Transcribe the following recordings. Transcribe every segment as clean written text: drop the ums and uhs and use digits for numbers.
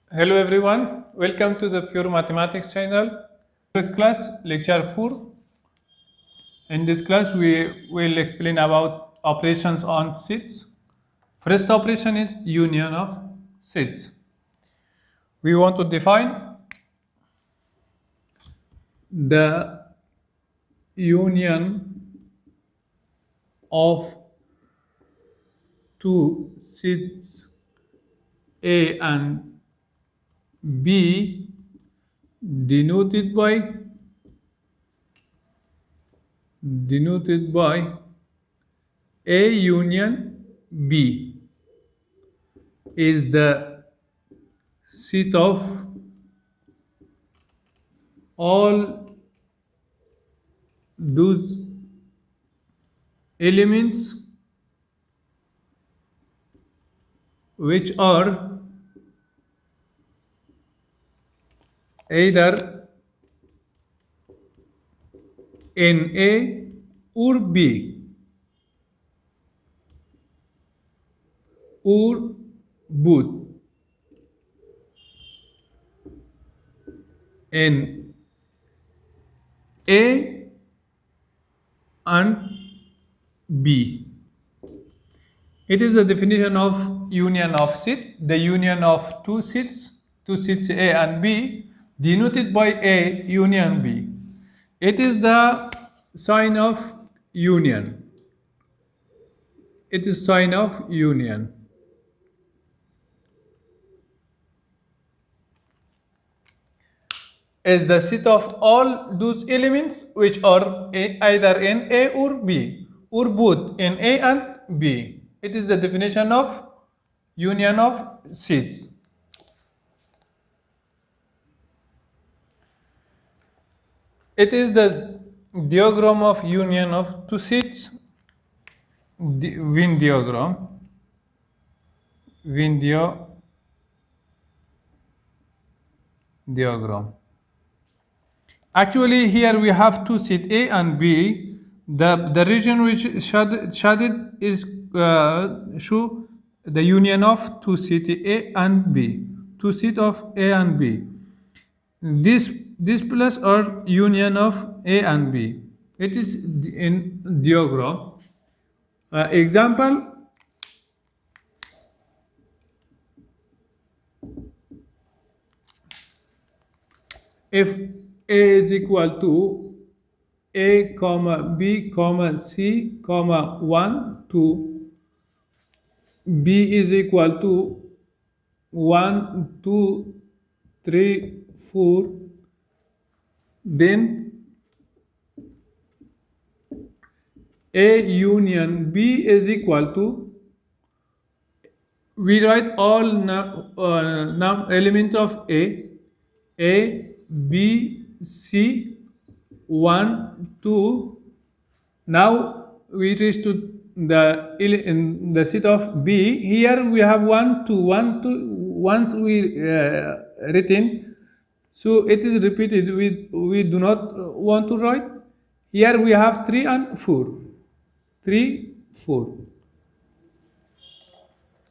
Hello everyone, welcome to the Pure Mathematics channel. Class lecture 4. In this class, we will explain about operations on sets. First operation is union of sets. We want to define the union of two sets A and B denoted by A union B is the set of all those elements which are either in A or B or both in A and B. It is the definition of union of set, the union of two sets A and B, denoted by A union B. It is the sign of union. It is sign of union. Is the set of all those elements which are either in A or B or both in A and B. It is the definition of union of sets. It is the diagram of union of two sets, Venn diagram. Diagram. Actually, here we have two sets A and B. The region which shaded is show the union of two sets A and B. Two sets of A and B. This plus or union of A and B. It is in diagram. Example. If A is equal to A comma B comma C comma 1 2, B is equal to 1 2 3 4, then A union B is equal to, we write all elements of A, B, C, 1, 2. Now we reach to in the set of B. Here we have 1, 2, 1, 2. Once we written, so it is repeated. We do not want to write. Here we have 3 and 4. 3, 4.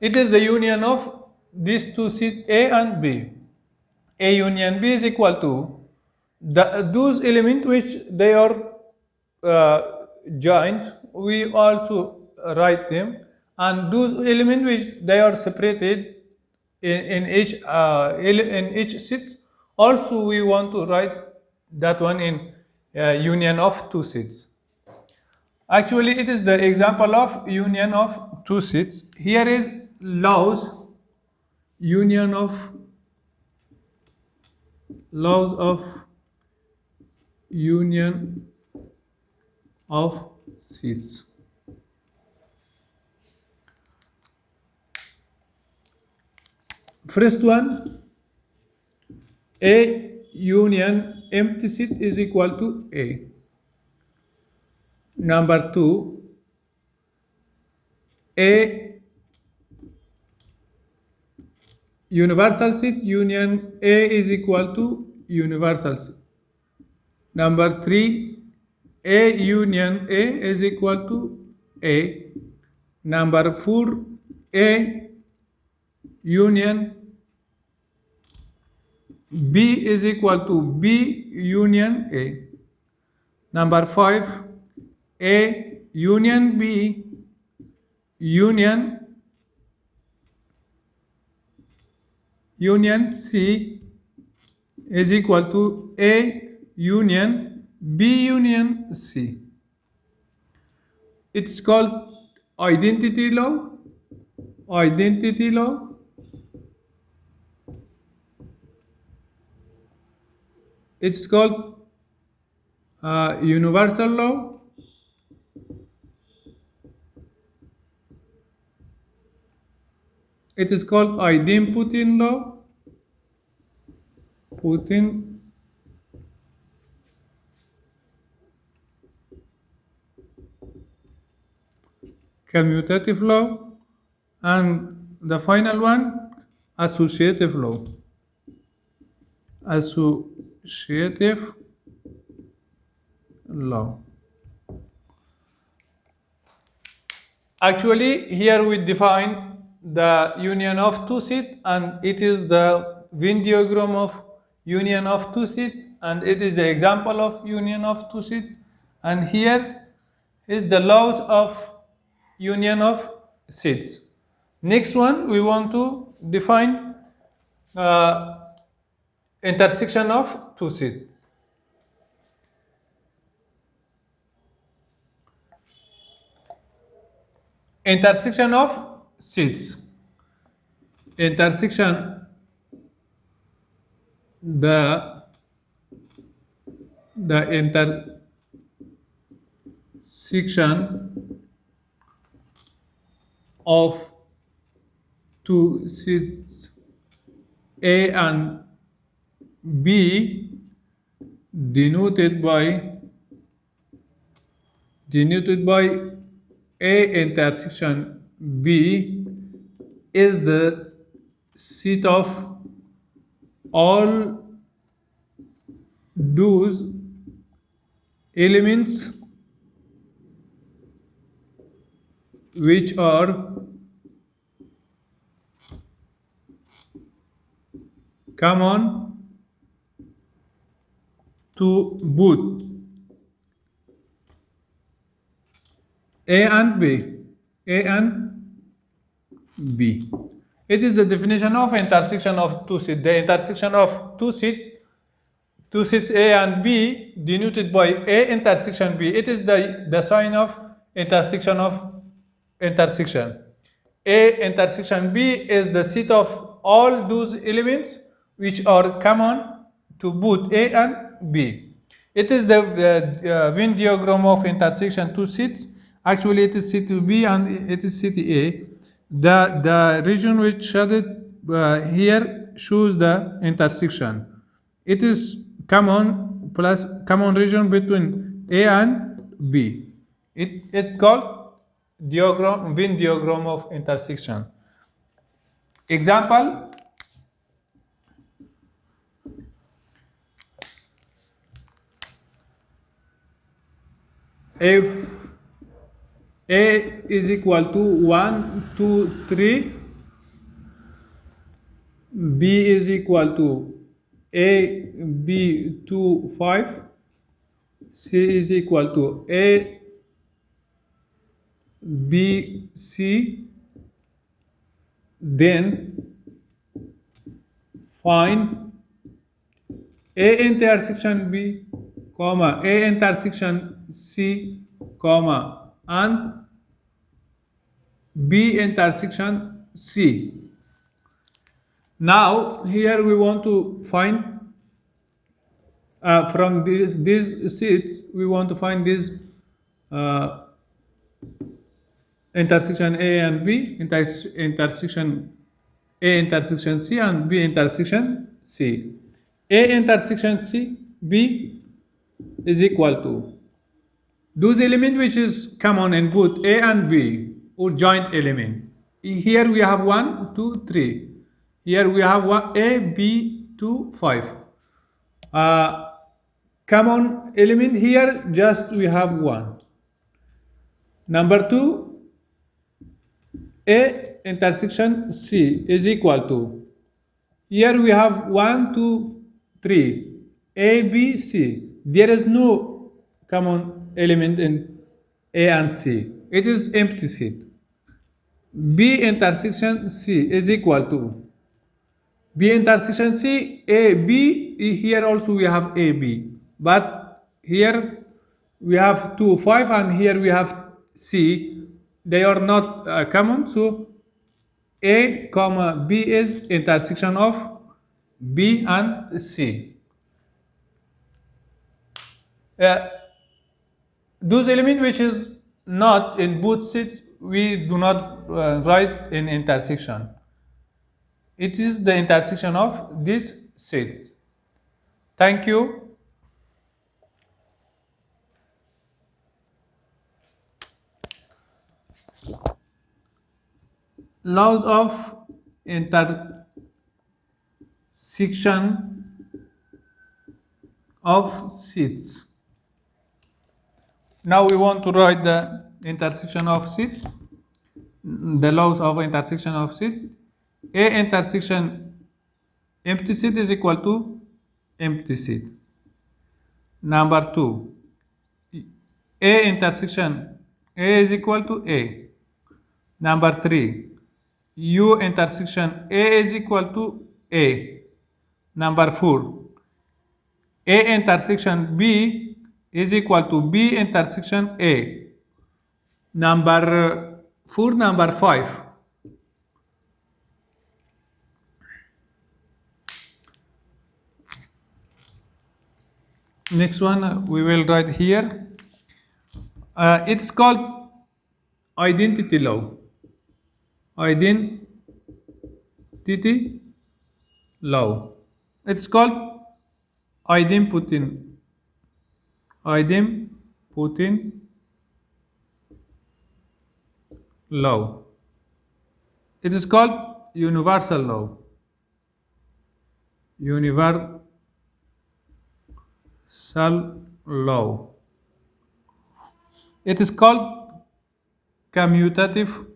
It is the union of these two sets A and B. A union B is equal to those elements which they are joined. We also write them, and those elements which they are separated in each set. Also, we want to write that one in union of two sets. Actually, it is the example of union of two sets. Here is laws of union of sets. First one, A union empty set is equal to A. Number 2, A universal set union A is equal to universal set. Number 3, A union A is equal to A. Number 4, A union B is equal to B union A. Number 5, A union B union C is equal to A union B union C. It's called identity law. Identity law. It's called universal law. It is called idempotent law. Putin. Commutative law. And the final one, associative law. Associative law. Actually, here we define the union of two sets, and it is the Venn diagram of union of two sets, and it is the example of union of two sets. And here is the laws of union of sets. Next one, we want to define intersection of two sets. Intersection of sets. Intersection the intersection of two sets A and B denoted by A intersection B is the set of all those elements which are common to both A and B. It is the definition of intersection of two sets. The intersection of two sets A and B denoted by A intersection B. It is the sign of intersection of intersection. A intersection B is the set of all those elements which are common to both A and B. It is the Venn diagram of intersection two sets. Actually, it is set B and it is set A. The region which shaded here shows the intersection. It is common region between A and B. It's called Venn diagram of intersection. Example. If A is equal to 1, 2, 3, B is equal to A, B, 2, 5, C is equal to A, B, C, then find A intersection B, comma, A intersection C, comma, and B intersection C. Now here we want to find from these sets we want to find this intersection A and B, intersection A intersection C and B intersection C. A intersection C B is equal to those element which is common in both A and B or joint element. Here we have 1, 2, 3. Here we have A, B, 2, 5. Common element here just we have 1. Number 2, A intersection C is equal to. Here we have 1, 2, 3. A, B, C. There is no common element in A and C. It is empty set. B intersection C is equal to B intersection C, A, B. Here also we have A, B. But here we have 2, 5, and here we have C. They are not common, so A, comma B is intersection of B and C. Uh, those elements which is not in both sets, we do not write in intersection. It is the intersection of these sets. Thank you. Laws of intersection of sets. Now we want to write the intersection of sets. The laws of intersection of set. A intersection empty set is equal to empty set. Number 2, A intersection A is equal to A. Number 3, U intersection A is equal to A. Number 4, A intersection B is equal to B intersection A. Number 4, number 5. Next one we will write here. It's called identity law. Identity law. It's called idempotent law. It is called universal law. Universal law. It is called commutative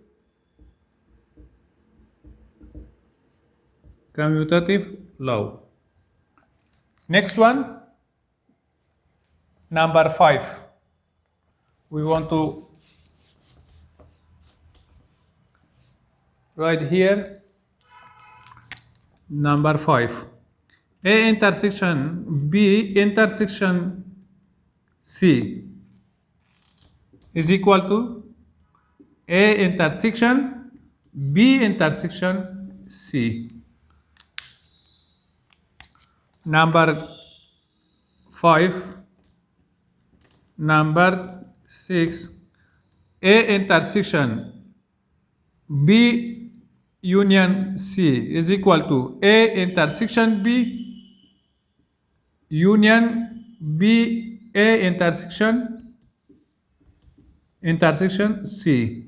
law. Next one, number 5. We want to write here number 5. A intersection B intersection C is equal to A intersection B intersection C. Number 5. Number 6. A intersection B union C is equal to A intersection B union B A intersection C.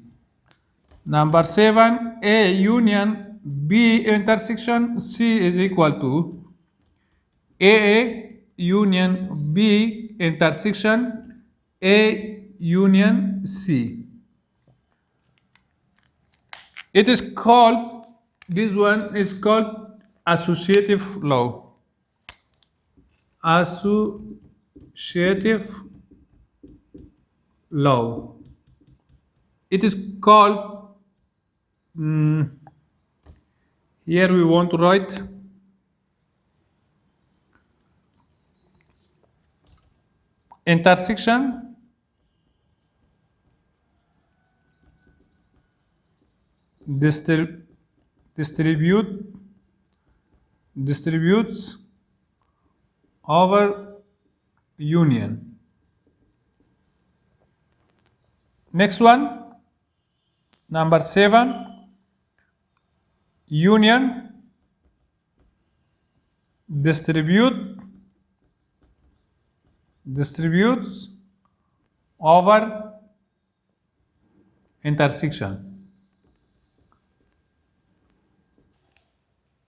Number 7. A union B intersection C is equal to A union B intersection A union C. It is called, this one is called associative law. Associative law. It is called, here we want to write intersection distributes over union. Next one, number 7. Union distributes over intersection.